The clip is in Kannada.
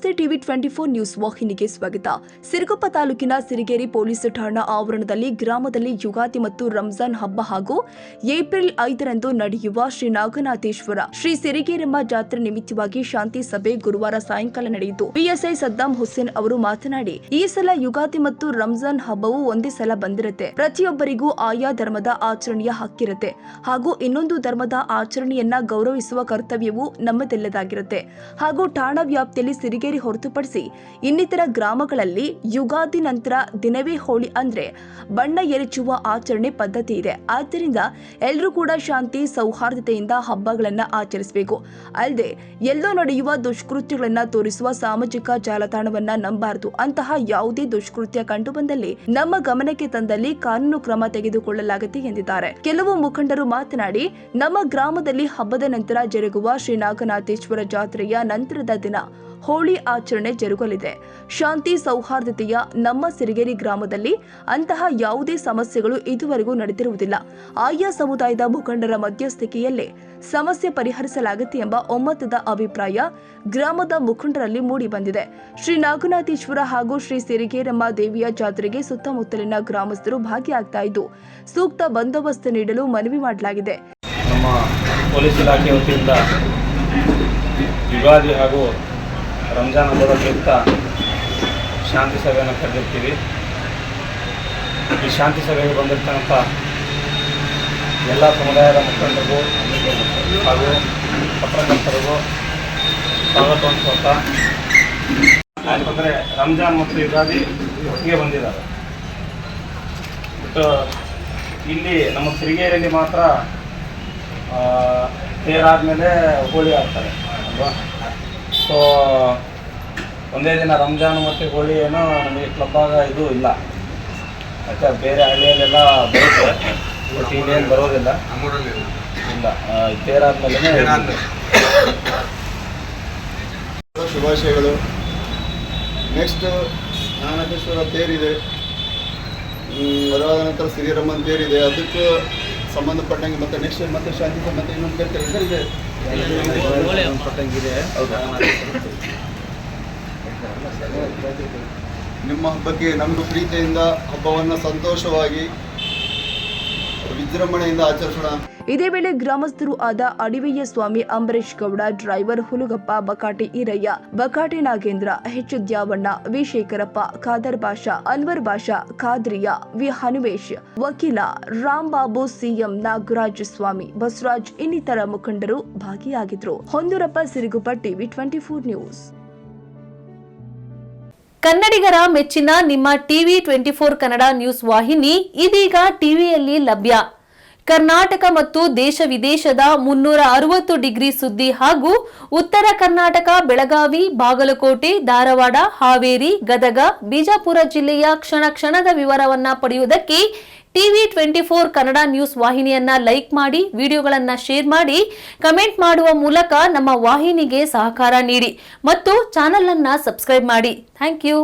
ನಮಸ್ತೆ ಟಿವಿ 24 ನ್ಯೂಸ್ ವಾಹಿನಿಗೆ ಸ್ವಾಗತ. ಸಿರುಗುಪ್ಪ ತಾಲೂಕಿನ ಸಿರಿಗೇರಿ ಪೊಲೀಸ್ ಠಾಣಾ ಆವರಣದಲ್ಲಿ ಗ್ರಾಮದಲ್ಲಿ ಯುಗಾದಿ ಮತ್ತು ರಂಜಾನ್ ಹಬ್ಬ ಹಾಗೂ ಏಪ್ರಿಲ್ 5ರಂದು ನಡೆಯುವ ಶ್ರೀ ನಾಗನಾಥೇಶ್ವರ ಶ್ರೀ ಸಿರಿಗೇರಮ್ಮ ಜಾತ್ರೆ ನಿಮಿತ್ತವಾಗಿ ಶಾಂತಿ ಸಭೆ ಗುರುವಾರ ಸಾಯಂಕಾಲ ನಡೆಯಿತು. ಪಿಎಸ್ಐ ಸದ್ದಾಂ ಹುಸೇನ್ ಅವರು ಮಾತನಾಡಿ, ಈ ಸಲ ಯುಗಾದಿ ಮತ್ತು ರಂಜಾನ್ ಹಬ್ಬವು ಒಂದೇ ಸಲ ಬಂದಿರುತ್ತೆ. ಪ್ರತಿಯೊಬ್ಬರಿಗೂ ಆಯಾ ಧರ್ಮದ ಆಚರಣೆಯ ಹಕ್ಕಿರುತ್ತೆ ಹಾಗೂ ಇನ್ನೊಂದು ಧರ್ಮದ ಆಚರಣೆಯನ್ನ ಗೌರವಿಸುವ ಕರ್ತವ್ಯವು ನಮ್ಮದೆಲ್ಲದಾಗಿರುತ್ತೆ. ಹಾಗೂ ಠಾಣಾ ವ್ಯಾಪ್ತಿಯಲ್ಲಿ ಸಿರಿಗೇರಿ ಹೊರತುಪಡಿಸಿ ಇನ್ನಿತರ ಗ್ರಾಮಗಳಲ್ಲಿ ಯುಗಾದಿ ನಂತರ ದಿನವೇ ಹೋಳಿ ಅಂದ್ರೆ ಬಣ್ಣ ಎರಚುವ ಆಚರಣೆ ಪದ್ಧತಿ ಇದೆ. ಆದ್ದರಿಂದ ಎಲ್ಲರೂ ಕೂಡ ಶಾಂತಿ ಸೌಹಾರ್ದತೆಯಿಂದ ಹಬ್ಬಗಳನ್ನ ಆಚರಿಸಬೇಕು. ಅಲ್ಲದೆ ಎಲ್ಲೋ ನಡೆಯುವ ದುಷ್ಕೃತ್ಯಗಳನ್ನ ತೋರಿಸುವ ಸಾಮಾಜಿಕ ಜಾಲತಾಣವನ್ನ ನಂಬಾರದು. ಅಂತಹ ಯಾವುದೇ ದುಷ್ಕೃತ್ಯ ಕಂಡು ಬಂದಲ್ಲಿ ನಮ್ಮ ಗಮನಕ್ಕೆ ತಂದಲ್ಲಿ ಕಾನೂನು ಕ್ರಮ ತೆಗೆದುಕೊಳ್ಳಲಾಗುತ್ತೆ ಎಂದಿದ್ದಾರೆ. ಕೆಲವು ಮುಖಂಡರು ಮಾತನಾಡಿ, ನಮ್ಮ ಗ್ರಾಮದಲ್ಲಿ ಹಬ್ಬದ ನಂತರ ಜರುಗುವ ಶ್ರೀ ನಾಗನಾಥೇಶ್ವರ ಜಾತ್ರೆಯ ನಂತರದ ದಿನ ಹೋಳಿ ಆಚರಣೆ ಜರುಗಲಿದೆ. ಶಾಂತಿ ಸೌಹಾರ್ದತೆಯ ನಮ್ಮ ಸಿರಿಗೇರಿ ಗ್ರಾಮದಲ್ಲಿ ಅಂತಹ ಯಾವುದೇ ಸಮಸ್ಯೆಗಳು ಇದುವರೆಗೂ ನಡೆದಿರುವುದಿಲ್ಲ. ಆಯಾ ಸಮುದಾಯದ ಮುಖಂಡರ ಮಧ್ಯಸ್ಥಿಕೆಯಲ್ಲೇ ಸಮಸ್ಯೆ ಪರಿಹರಿಸಲಾಗುತ್ತೆ ಎಂಬ ಒಮ್ಮತದ ಅಭಿಪ್ರಾಯ ಗ್ರಾಮದ ಮುಖಂಡರಲ್ಲಿ ಮೂಡಿ ಬಂದಿದೆ. ಶ್ರೀ ನಾಗನಾಥೇಶ್ವರ ಹಾಗೂ ಶ್ರೀ ಸಿರಿಗೇರಮ್ಮ ದೇವಿಯ ಜಾತ್ರೆಗೆ ಸುತ್ತಮುತ್ತಲಿನ ಗ್ರಾಮಸ್ಥರು ಭಾಗಿಯಾಗ್ತಾ ಇದ್ದು ಸೂಕ್ತ ಬಂದೋಬಸ್ತ್ ನೀಡಲು ಮನವಿ ಮಾಡಲಾಗಿದೆ. ನಮ್ಮ ಪೊಲೀಸ್ ಇಲಾಖೆ ವತಿಯಿಂದ ಯುಗಾದಿ ಹಾಗೂ ರಂಜಾನ್ ಹಬ್ಬದ ಪ್ರಯುಕ್ತ ಶಾಂತಿ ಸಭೆಯನ್ನು ಕರೆದಿರ್ತೀವಿ. ಈ ಶಾಂತಿ ಸಭೆಗೆ ಬಂದಿರ್ತಕ್ಕಂಥ ಎಲ್ಲ ಸಮುದಾಯದ ಮುಖಂಡರಿಗೂ ಹಾಗೂ ಪತ್ರಕರ್ತರಿಗೂ ಸ್ವಾಗತವನ್ನು ಕೊಡ್ತಾ, ಯಾಕಂದರೆ ರಂಜಾನ್ ಮತ್ತು ಯುಗಾದಿ ಒಟ್ಟಿಗೆ ಬಂದಿದ್ದಾರೆ. ಬಟ್ ಇಲ್ಲಿ ನಮ್ಮ ಸಿರಿಗೇರಿಯಲ್ಲಿ ಮಾತ್ರ ತೇರಾದಮೇಲೆ ಹೋಳಿ ಆಗ್ತಾರೆ ಅಲ್ವಾ. ಸೊ ಒಂದೇ ದಿನ ರಂಜಾನ್ ಮತ್ತು ಹೋಳಿ ಏನೋ ನಮಗೆ ಕ್ಲಬ್ಬಾಗ ಇದು ಇಲ್ಲ. ಯಾಕೆ ಬೇರೆ ಹಳ್ಳಿಯಲ್ಲೆಲ್ಲ ಬರುತ್ತೆ, ಬಟ್ ಇಲ್ಲೇನು ಬರೋದಿಲ್ಲ ಇಲ್ಲ. ತೇರಾದ್ಮೇಲೆ ಶುಭಾಶಯಗಳು. ನೆಕ್ಸ್ಟ್ ನಾಗನಾಥೇಶ್ವರ ತೇರಿದೆ, ಅದಾದ ನಂತರ ಸಿರಿಗೇರಮ್ಮನ ತೇರಿದೆ. ಅದಕ್ಕೂ ಸಂಬಂಧಪಟ್ಟಂಗೆ ಮತ್ತೆ ನೆಕ್ಸ್ಟ್ ಮತ್ತೆ ಶಾಂತಿ ಮತ್ತೆ ಇನ್ನೊಂದು ಕೇಳ್ತಾರೆ ಸರ್ ಇದೆ ನಿಮ್ಮ ಹಬ್ಬಕ್ಕೆ ನಮ್ಮದು ಪ್ರೀತಿಯಿಂದ ಹಬ್ಬವನ್ನು ಸಂತೋಷವಾಗಿ ವಿಜೃಂಭಣೆಯಿಂದ ಆಚರಿಸೋಣ. ಇದೇ ವೇಳೆ ಗ್ರಾಮಸ್ಥರು ಆದ ಅಡಿವೆಯ Swami Ambareesh Gowda, driver Hulugappa, Bakate Eerayya, Bakate Nagendra, H Dyavanna, V Shekharappa, Khader Basha, Anwar Basha, Khadriya, V Hanumesh, ವಕೀಲ ರಾಂಬಾಬು, ಸಿಎಂ ನಾಗರಾಜ ಸ್ವಾಮಿ, ಬಸವರಾಜ್ ಇನ್ನಿತರ ಮುಖಂಡರು ಭಾಗಿಯಾಗಿದ್ರು. ಹೊಂದೂರಪ್ಪ, ಸಿರಿಗುಪ್ಪ, ಟಿವಿ 24 ನ್ಯೂಸ್. ಕನ್ನಡಿಗರ ಮೆಚ್ಚಿನ ನಿಮ್ಮ ಟಿವಿ 24 ಕನ್ನಡ ನ್ಯೂಸ್ ವಾಹಿನಿ ಇದೀಗ ಟಿವಿಯಲ್ಲಿ ಲಭ್ಯ. ಕರ್ನಾಟಕ ಮತ್ತು ದೇಶ ವಿದೇಶದ 360 ಡಿಗ್ರಿ ಸುದ್ದಿ ಹಾಗೂ ಉತ್ತರ ಕರ್ನಾಟಕ, ಬೆಳಗಾವಿ, ಬಾಗಲಕೋಟೆ, ಧಾರವಾಡ, ಹಾವೇರಿ, ಗದಗ, ಬಿಜಾಪುರ ಜಿಲ್ಲೆಯ ಕ್ಷಣ ಕ್ಷಣದ ವಿವರವನ್ನ ಪಡೆಯುವುದಕ್ಕೆ ಟಿವಿ 24 ಕನ್ನಡ ನ್ಯೂಸ್ ವಾಹಿನಿಯನ್ನ ಲೈಕ್ ಮಾಡಿ, ವಿಡಿಯೋಗಳನ್ನ ಶೇರ್ ಮಾಡಿ, ಕಮೆಂಟ್ ಮಾಡುವ ಮೂಲಕ ನಮ್ಮ ವಾಹಿನಿಗೆ ಸಹಕಾರ ನೀಡಿ ಮತ್ತು ಚಾನೆಲ್ ಅನ್ನ ಸಬ್ಸ್ಕ್ರೈಬ್ ಮಾಡಿ. Thank you.